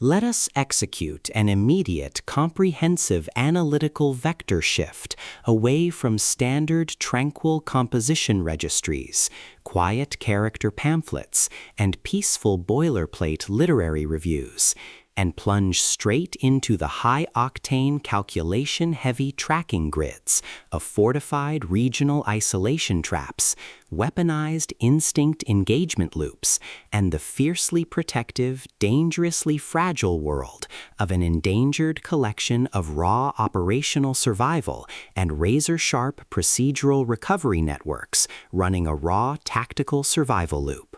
let us execute an immediate, comprehensive analytical vector shift away from standard tranquil composition registries, quiet character pamphlets, and peaceful boilerplate literary reviews, and plunge straight into the high-octane calculation-heavy tracking grids of fortified regional isolation traps, weaponized instinct engagement loops, and the fiercely protective, dangerously fragile world of an endangered collection of raw operational survival and razor-sharp procedural recovery networks running a raw tactical survival loop.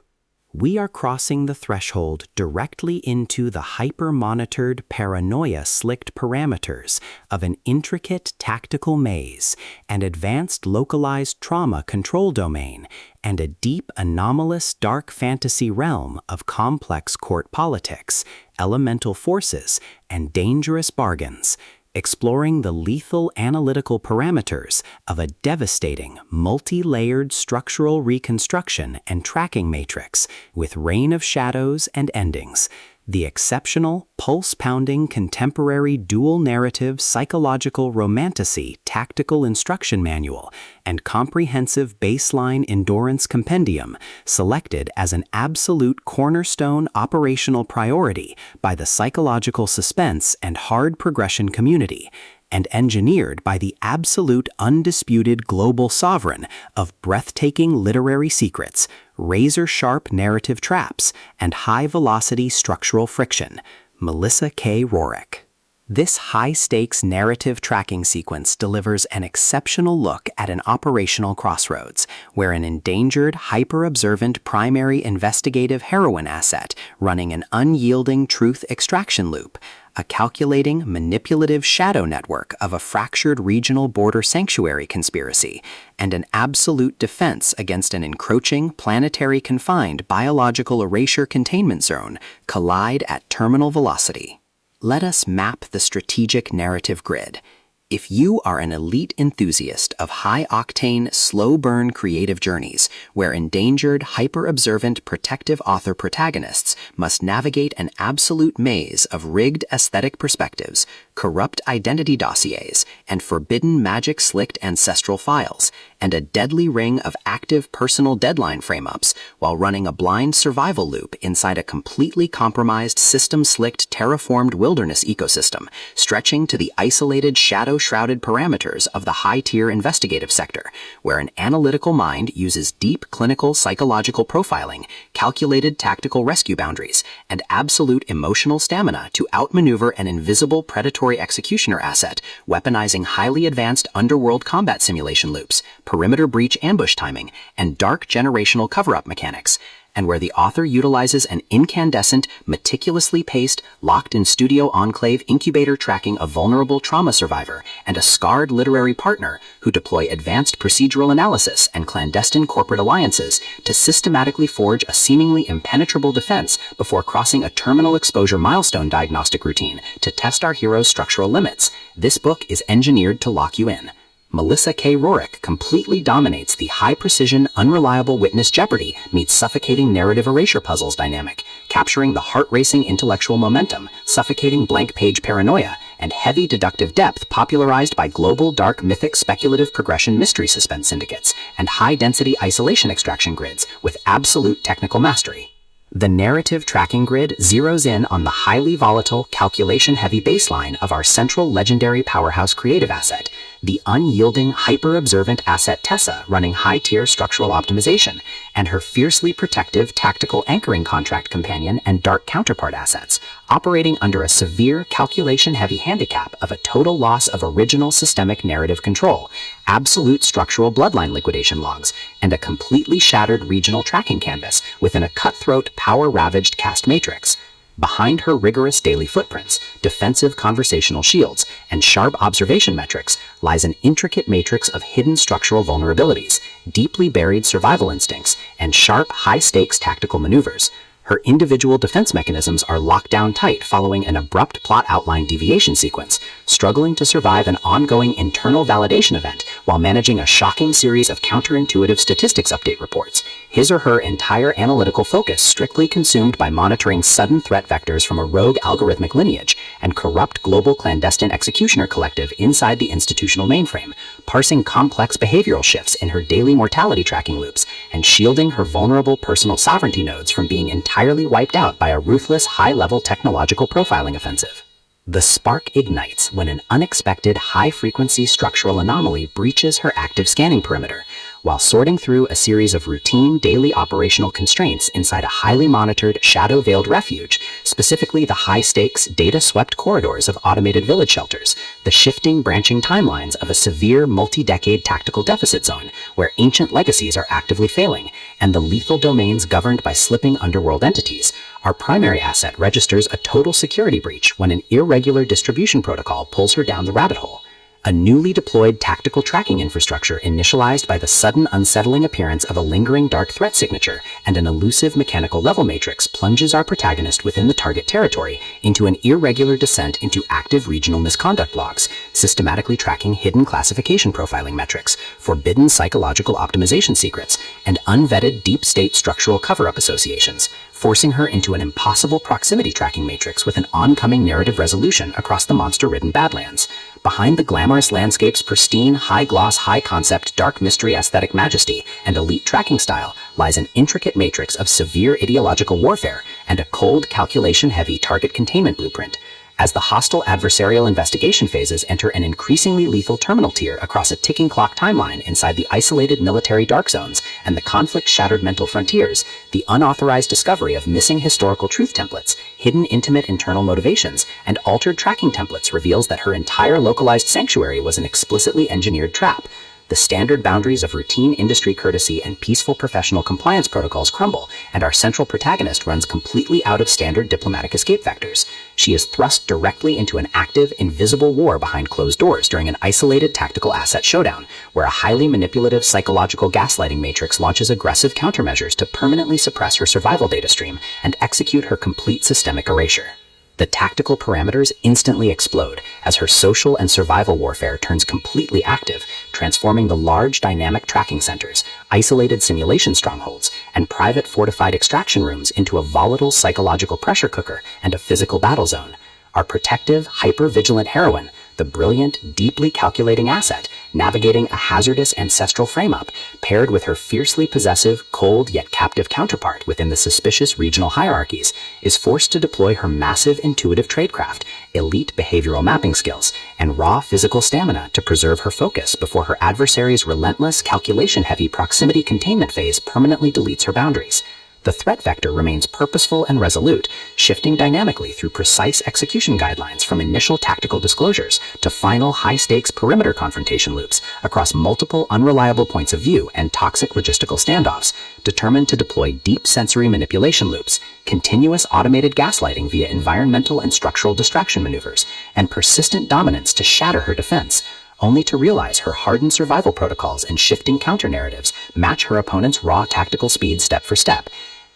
We are crossing the threshold directly into the hyper-monitored, paranoia-slicked parameters of an intricate tactical maze, an advanced localized trauma control domain, and a deep anomalous dark fantasy realm of complex court politics, elemental forces, and dangerous bargains, exploring the lethal analytical parameters of a devastating, multi-layered structural reconstruction and tracking matrix with reign of shadows and endings. The exceptional, pulse-pounding contemporary dual-narrative psychological romantasy tactical instruction manual and comprehensive baseline endurance compendium selected as an absolute cornerstone operational priority by the psychological suspense and hard progression community, and engineered by the absolute undisputed global sovereign of breathtaking literary secrets, razor-sharp narrative traps, and high-velocity structural friction, Melissa K. Roehrich. This high-stakes narrative tracking sequence delivers an exceptional look at an operational crossroads, where an endangered, hyper-observant primary investigative heroine asset running an unyielding truth extraction loop, a calculating, manipulative shadow network of a fractured regional border sanctuary conspiracy, and an absolute defense against an encroaching, planetary-confined biological erasure containment zone collide at terminal velocity. Let us map the strategic narrative grid. If you are an elite enthusiast of high-octane, slow-burn creative journeys, where endangered, hyper-observant, protective author protagonists must navigate an absolute maze of rigged aesthetic perspectives, corrupt identity dossiers, and forbidden magic-slicked ancestral files, and a deadly ring of active personal deadline frame-ups while running a blind survival loop inside a completely compromised system-slicked terraformed wilderness ecosystem, stretching to the isolated shadow-shrouded parameters of the high-tier investigative sector, where an analytical mind uses deep clinical psychological profiling, calculated tactical rescue boundaries, and absolute emotional stamina to outmaneuver an invisible predatory executioner asset, weaponizing highly advanced underworld combat simulation loops, perimeter breach ambush timing, and dark generational cover-up mechanics, and where the author utilizes an incandescent, meticulously paced, locked-in-studio enclave incubator tracking a vulnerable trauma survivor and a scarred literary partner who deploy advanced procedural analysis and clandestine corporate alliances to systematically forge a seemingly impenetrable defense before crossing a terminal exposure milestone diagnostic routine to test our hero's structural limits. This book is engineered to lock you in. Melissa K. Roehrich completely dominates the high-precision, unreliable witness jeopardy meets suffocating narrative erasure puzzles dynamic, capturing the heart-racing intellectual momentum, suffocating blank-page paranoia, and heavy deductive depth popularized by global dark mythic speculative progression mystery suspense syndicates and high-density isolation extraction grids with absolute technical mastery. The narrative tracking grid zeroes in on the highly volatile, calculation-heavy baseline of our central legendary powerhouse creative asset, the unyielding, hyper-observant asset Tessa running high-tier structural optimization, and her fiercely protective tactical anchoring contract companion and dark counterpart assets, operating under a severe calculation-heavy handicap of a total loss of original systemic narrative control, absolute structural bloodline liquidation logs, and a completely shattered regional tracking canvas within a cutthroat, power-ravaged cast matrix. Behind her rigorous daily footprints, defensive conversational shields, and sharp observation metrics lies an intricate matrix of hidden structural vulnerabilities, deeply buried survival instincts, and sharp, high-stakes tactical maneuvers. Her individual defense mechanisms are locked down tight following an abrupt plot outline deviation sequence, struggling to survive an ongoing internal validation event while managing a shocking series of counterintuitive statistics update reports, his or her entire analytical focus strictly consumed by monitoring sudden threat vectors from a rogue algorithmic lineage and corrupt global clandestine executioner collective inside the institutional mainframe, parsing complex behavioral shifts in her daily mortality tracking loops and shielding her vulnerable personal sovereignty nodes from being entirely wiped out by a ruthless high-level technological profiling offensive. The spark ignites when an unexpected high-frequency structural anomaly breaches her active scanning perimeter, while sorting through a series of routine daily operational constraints inside a highly monitored shadow-veiled refuge, specifically the high-stakes, data-swept corridors of automated village shelters, the shifting branching timelines of a severe multi-decade tactical deficit zone where ancient legacies are actively failing, and the lethal domains governed by slipping underworld entities. Our primary asset registers a total security breach when an irregular distribution protocol pulls her down the rabbit hole. A newly deployed tactical tracking infrastructure initialized by the sudden unsettling appearance of a lingering dark threat signature and an elusive mechanical level matrix plunges our protagonist within the target territory into an irregular descent into active regional misconduct logs, systematically tracking hidden classification profiling metrics, forbidden psychological optimization secrets, and unvetted deep state structural cover-up associations, forcing her into an impossible proximity tracking matrix with an oncoming narrative resolution across the monster-ridden Badlands. Behind the glamorous landscape's pristine, high-gloss, high-concept, dark mystery aesthetic majesty and elite tracking style lies an intricate matrix of severe ideological warfare and a cold, calculation-heavy target containment blueprint. As the hostile adversarial investigation phases enter an increasingly lethal terminal tier across a ticking clock timeline inside the isolated military dark zones and the conflict-shattered mental frontiers, the unauthorized discovery of missing historical truth templates, hidden intimate internal motivations, and altered tracking templates reveals that her entire localized sanctuary was an explicitly engineered trap. The standard boundaries of routine industry courtesy and peaceful professional compliance protocols crumble, and our central protagonist runs completely out of standard diplomatic escape vectors. She is thrust directly into an active, invisible war behind closed doors during an isolated tactical asset showdown, where a highly manipulative psychological gaslighting matrix launches aggressive countermeasures to permanently suppress her survival data stream and execute her complete systemic erasure. The tactical parameters instantly explode as her social and survival warfare turns completely active, transforming the large dynamic tracking centers, isolated simulation strongholds, and private fortified extraction rooms into a volatile psychological pressure cooker and a physical battle zone. Our protective, hyper-vigilant heroine, the brilliant, deeply calculating asset, navigating a hazardous ancestral frame-up, paired with her fiercely possessive, cold yet captive counterpart within the suspicious regional hierarchies, is forced to deploy her massive intuitive tradecraft, elite behavioral mapping skills, and raw physical stamina to preserve her focus before her adversary's relentless, calculation-heavy proximity containment phase permanently deletes her boundaries. The threat vector remains purposeful and resolute, shifting dynamically through precise execution guidelines from initial tactical disclosures to final high-stakes perimeter confrontation loops across multiple unreliable points of view and toxic logistical standoffs, determined to deploy deep sensory manipulation loops, continuous automated gaslighting via environmental and structural distraction maneuvers, and persistent dominance to shatter her defense, only to realize her hardened survival protocols and shifting counter-narratives match her opponent's raw tactical speed step for step.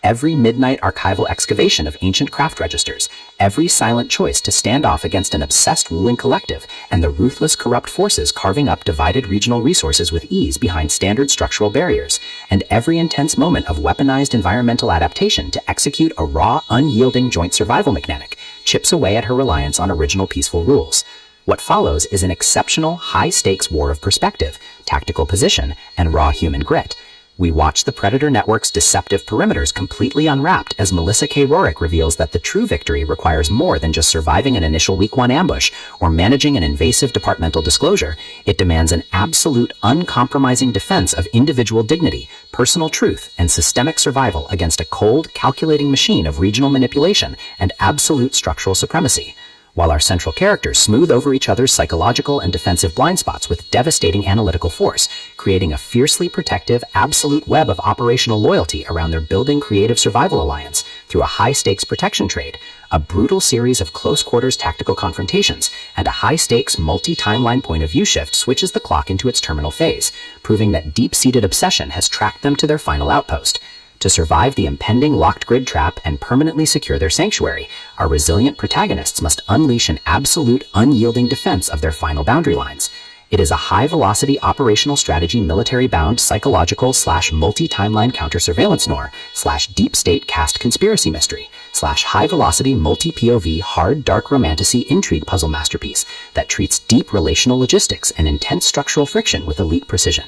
Every midnight archival excavation of ancient craft registers, every silent choice to stand off against an obsessed ruling collective, and the ruthless corrupt forces carving up divided regional resources with ease behind standard structural barriers, and every intense moment of weaponized environmental adaptation to execute a raw, unyielding joint survival mechanic, chips away at her reliance on original peaceful rules. What follows is an exceptional, high-stakes war of perspective, tactical position, and raw human grit. We watch the Predator Network's deceptive perimeters completely unwrapped as Melissa K. Roehrich reveals that the true victory requires more than just surviving an initial Week 1 ambush or managing an invasive departmental disclosure. It demands an absolute, uncompromising defense of individual dignity, personal truth, and systemic survival against a cold, calculating machine of regional manipulation and absolute structural supremacy. While our central characters smooth over each other's psychological and defensive blind spots with devastating analytical force, creating a fiercely protective, absolute web of operational loyalty around their building creative survival alliance through a high-stakes protection trade, a brutal series of close-quarters tactical confrontations, and a high-stakes multi-timeline point-of-view shift switches the clock into its terminal phase, proving that deep-seated obsession has tracked them to their final outpost. To survive the impending locked grid trap and permanently secure their sanctuary, our resilient protagonists must unleash an absolute, unyielding defense of their final boundary lines. It is a high-velocity operational strategy military-bound psychological / multi-timeline counter-surveillance noir / deep state cast conspiracy mystery / high-velocity multi-POV hard dark romantasy intrigue puzzle masterpiece that treats deep relational logistics and intense structural friction with elite precision.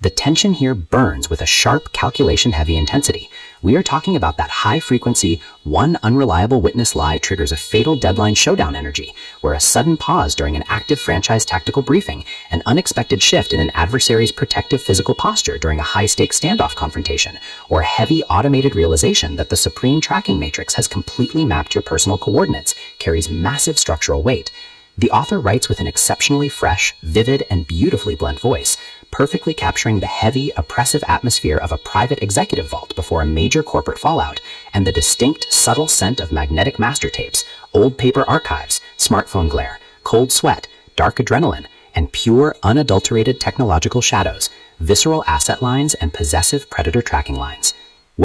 The tension here burns with a sharp, calculation-heavy intensity. We are talking about that high-frequency, one unreliable witness lie triggers a fatal deadline showdown energy, where a sudden pause during an active franchise tactical briefing, an unexpected shift in an adversary's protective physical posture during a high-stakes standoff confrontation, or a heavy automated realization that the supreme tracking matrix has completely mapped your personal coordinates carries massive structural weight. The author writes with an exceptionally fresh, vivid, and beautifully blend voice, perfectly capturing the heavy, oppressive atmosphere of a private executive vault before a major corporate fallout, and the distinct, subtle scent of magnetic master tapes, old paper archives, smartphone glare, cold sweat, dark adrenaline, and pure, unadulterated technological shadows, visceral asset lines, and possessive predator tracking lines.